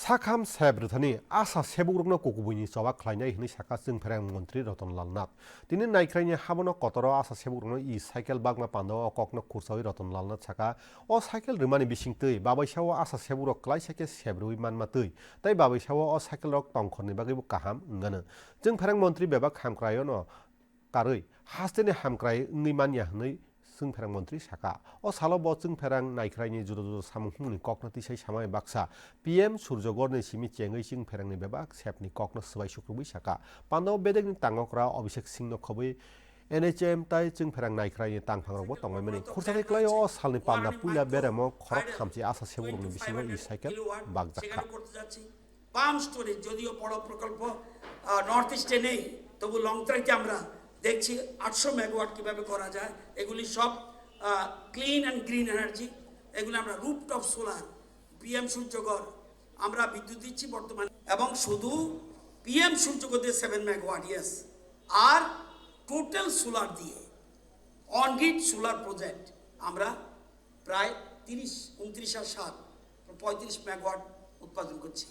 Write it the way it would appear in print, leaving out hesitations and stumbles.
साखाम सेब्रथानि आसा सेबुग्रगनो कुकुबुनि चबा खलायनाय हिनि साका जों फेरें मन्त्री रतनलाल नाथ दिनै नायख्रायनि हाबनो कतरो आसा सेबुग्रगनो इ साइकेल बागमा पान्दो अककनो खुरसावि रतनलाल नाथ साका अ साइकेल रिमानि बिसिंतै बाबाइसाव आसा सेबुग्रग क्लाय साइकेल सेब्रुइ मानमातै तै बाबाइसाव अ साइकेल रक टंखरनि बागैबो काहाम ngano जों फेरें मन्त्री बेबा खामक्रायो न कारै हास्तेनि हामक्राय ngै मानिया हनै जों फेरें मन्त्री साका अ सालो ब जों फेरें नायख्रायनि जुदो जुदो सामुंनि ककनो तिसै सामाय बाक्सा पीएम सूर्यगरनि सिमि चेंगै सिं फेरेंनि बेबा सेपनि ककनो सबाय सुक्रुबि साका पान्दाव बेदेगनि तांगकरा अभिषेक सिंह न खबै एनएचएम ताइ जों फेरें नायख्रायनि तांफांगबो तंबायमनि खुरसानि क्लाय अ सालनि पान्दा पुइला बेरामो खरक खामसि आसा सेबुग्रगनि बिसिङाव इ साइकेल बागजाखा পাম স্টোরেজ যদিও বড় প্রকল্প নর্থ ইস্টে নেই তবু লং ট্রাইতে আমরা দেখছি 800 মেগাওয়াট কিভাবে করা যায় এগুলি সব ক্লিন অ্যান্ড গ্রিন এনার্জি এগুলো আমরা রুফটপ সোলার পিএম সূর্যগর আমরা বিদ্যুৎ দিচ্ছি বর্তমানে এবং শুধু পিএম সূর্যগরের 7 মেগাওয়াট ইয়েস আর টোটাল সোলার দিয়ে অন গ্রিড সোলার প্রজেক্ট আমরা প্রায় 29 আর 7 35 মেগাওয়াট উৎপাদন করছি।